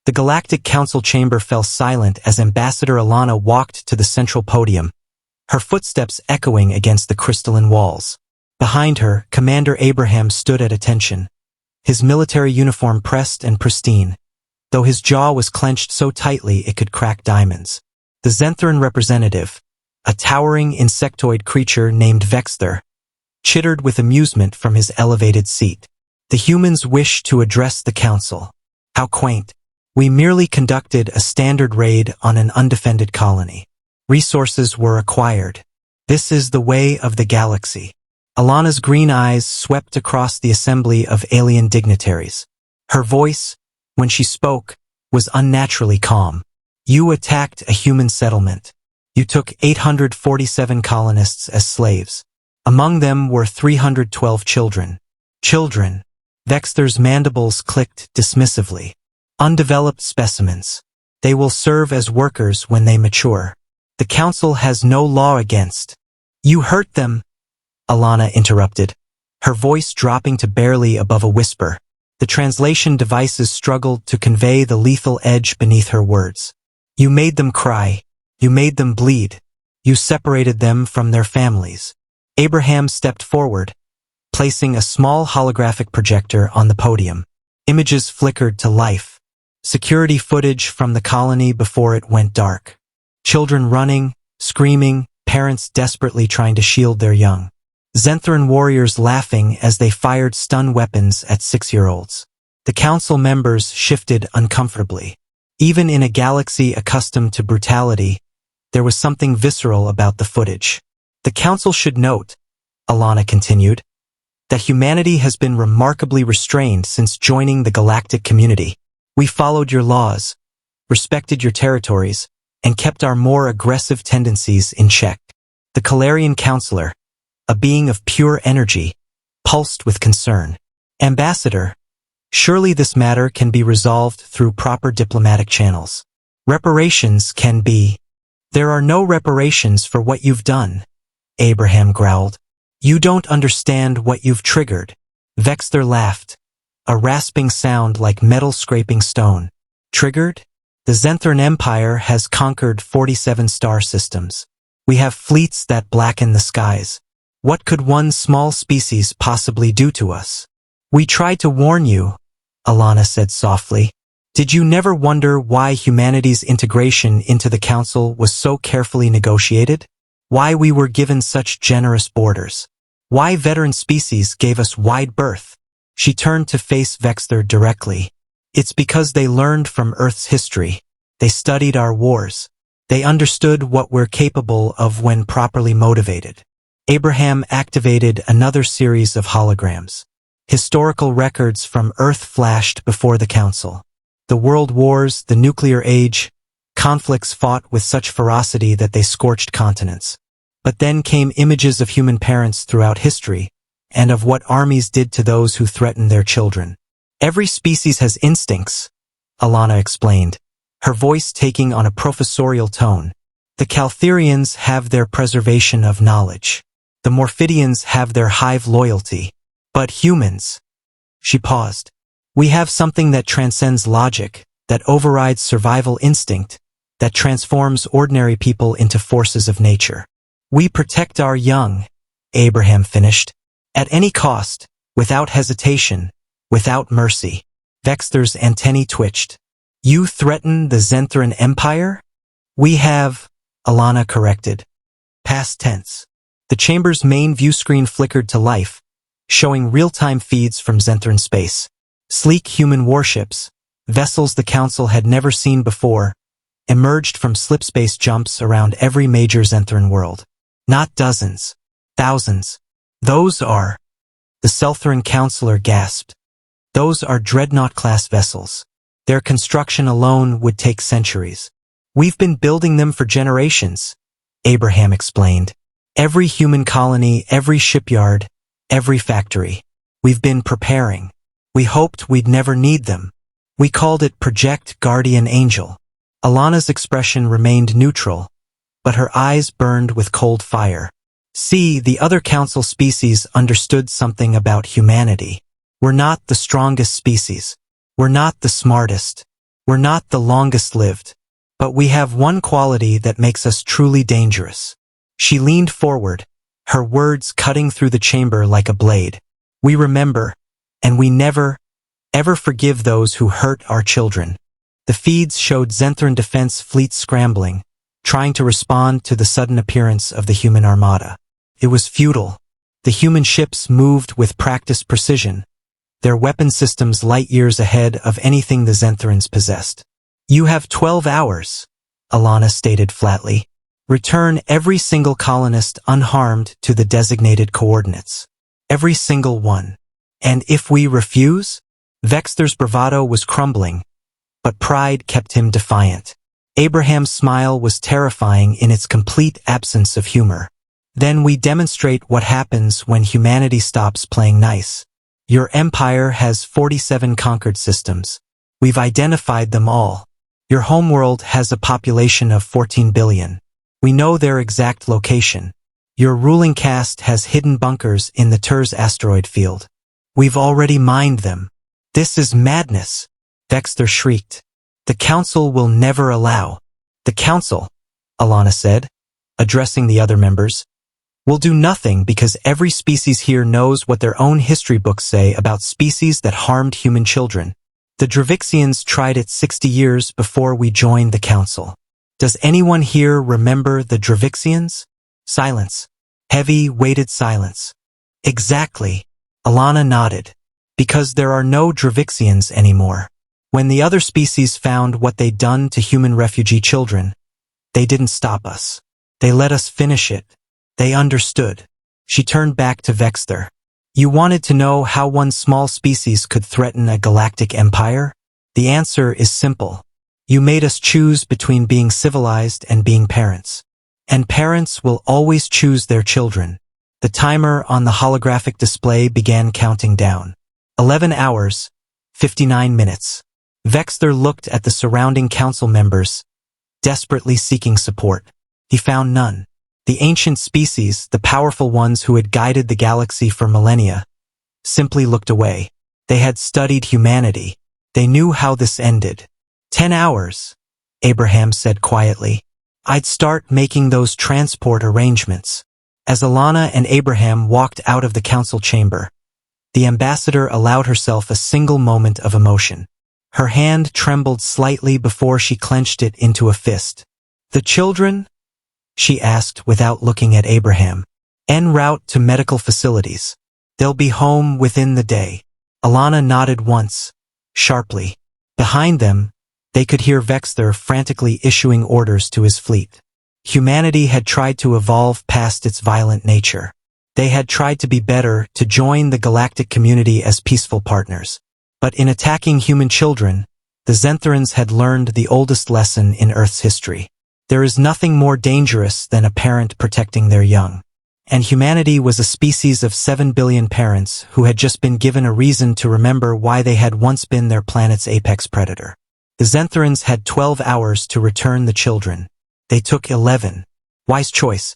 The Galactic Council chamber fell silent as Ambassador Alana walked to the central podium, her footsteps echoing against the crystalline walls. Behind her, Commander Abraham stood at attention, his military uniform pressed and pristine, though his jaw was clenched so tightly it could crack diamonds. The Zenththeran representative, a towering insectoid creature named Vexther, chittered with amusement from his elevated seat. The humans wish to address the council. How quaint. We merely conducted a standard raid on an undefended colony. Resources were acquired. This is the way of the galaxy. Alana's green eyes swept across the assembly of alien dignitaries. Her voice, when she spoke, was unnaturally calm. You attacked a human settlement. You took 847 colonists as slaves. Among them were 312 children. Children. Vexther's mandibles clicked dismissively. Undeveloped specimens. They will serve as workers when they mature. The council has no law against. You hurt them, Alana interrupted, her voice dropping to barely above a whisper. The translation devices struggled to convey the lethal edge beneath her words. You made them cry. You made them bleed. You separated them from their families. Abraham stepped forward, placing a small holographic projector on the podium. Images flickered to life. Security footage from the colony before it went dark. Children running, screaming, parents desperately trying to shield their young. Zenththeran warriors laughing as they fired stun weapons at 6-year-olds. The council members shifted uncomfortably. Even in a galaxy accustomed to brutality, there was something visceral about the footage. The council should note, Alana continued, that humanity has been remarkably restrained since joining the galactic community. We followed your laws, respected your territories, and kept our more aggressive tendencies in check. The Calarian counselor, a being of pure energy, pulsed with concern. Ambassador, surely this matter can be resolved through proper diplomatic channels. Reparations can be. There are no reparations for what you've done, Abraham growled. You don't understand what you've triggered. Vexther laughed, a rasping sound like metal scraping stone. Triggered? The Zenththeran Empire has conquered 47 star systems. We have fleets that blacken the skies. What could one small species possibly do to us? We tried to warn you, Alana said softly. Did you never wonder why humanity's integration into the council was so carefully negotiated? Why we were given such generous borders? Why veteran species gave us wide berth? She turned to face Vexther directly. It's because they learned from Earth's history. They studied our wars. They understood what we're capable of when properly motivated. Abraham activated another series of holograms. Historical records from Earth flashed before the council. The world wars, the nuclear age, conflicts fought with such ferocity that they scorched continents. But then came images of human parents throughout history, and of what armies did to those who threatened their children. Every species has instincts, Alana explained, her voice taking on a professorial tone. The Caltherians have their preservation of knowledge. The Morphidians have their hive loyalty. But humans, she paused. We have something that transcends logic, that overrides survival instinct, that transforms ordinary people into forces of nature. We protect our young, Abraham finished. At any cost, without hesitation, without mercy. Vexther's antennae twitched. You threaten the Zenththeran Empire? We have, Alana corrected. Past tense. The chamber's main view screen flickered to life, showing real-time feeds from Zenththeran space. Sleek human warships, vessels the council had never seen before, emerged from slipspace jumps around every major Zenththeran world. Not dozens. Thousands. Those are, the Zenththeran counselor gasped. Those are dreadnought-class vessels. Their construction alone would take centuries. We've been building them for generations, Abraham explained. Every human colony, every shipyard, every factory. We've been preparing. We hoped we'd never need them. We called it Project Guardian Angel. Alana's expression remained neutral, but her eyes burned with cold fire. See, the other council species understood something about humanity. We're not the strongest species. We're not the smartest. We're not the longest lived, but we have one quality that makes us truly dangerous. She leaned forward, her words cutting through the chamber like a blade. We remember, and we never, ever forgive those who hurt our children. The feeds showed Zenththeran defense fleets scrambling, trying to respond to the sudden appearance of the human armada. It was futile. The human ships moved with practiced precision, their weapon systems light years ahead of anything the Zentherans possessed. You have 12 hours, Alana stated flatly. Return every single colonist unharmed to the designated coordinates. Every single one. And if we refuse? Vexther's bravado was crumbling, but pride kept him defiant. Abraham's smile was terrifying in its complete absence of humor. Then we demonstrate what happens when humanity stops playing nice. Your empire has 47 conquered systems. We've identified them all. Your homeworld has a population of 14 billion. We know their exact location. Your ruling caste has hidden bunkers in the Turs asteroid field. We've already mined them. This is madness, Vexther shrieked. The council will never allow. The council, Alana said, addressing the other members, will do nothing because every species here knows what their own history books say about species that harmed human children. The Dravixians tried it 60 years before we joined the council. Does anyone here remember the Dravixians? Silence. Heavy, weighted silence. Exactly. Alana nodded. Because there are no Dravixians anymore. When the other species found what they'd done to human refugee children, they didn't stop us. They let us finish it. They understood. She turned back to Vexther. You wanted to know how one small species could threaten a galactic empire? The answer is simple. You made us choose between being civilized and being parents. And parents will always choose their children. The timer on the holographic display began counting down. 11 hours, 59 minutes. Vexther looked at the surrounding council members, desperately seeking support. He found none. The ancient species, the powerful ones who had guided the galaxy for millennia, simply looked away. They had studied humanity. They knew how this ended. 10 hours, Abraham said quietly. I'd start making those transport arrangements. As Alana and Abraham walked out of the council chamber, the ambassador allowed herself a single moment of emotion. Her hand trembled slightly before she clenched it into a fist. The children? She asked without looking at Abraham. En route to medical facilities. They'll be home within the day. Alana nodded once, sharply. Behind them, they could hear Vexther frantically issuing orders to his fleet. Humanity had tried to evolve past its violent nature. They had tried to be better, to join the galactic community as peaceful partners. But in attacking human children, the Zentherans had learned the oldest lesson in Earth's history. There is nothing more dangerous than a parent protecting their young. And humanity was a species of 7 billion parents who had just been given a reason to remember why they had once been their planet's apex predator. The Zentherans had 12 hours to return the children. They took 11. Wise choice,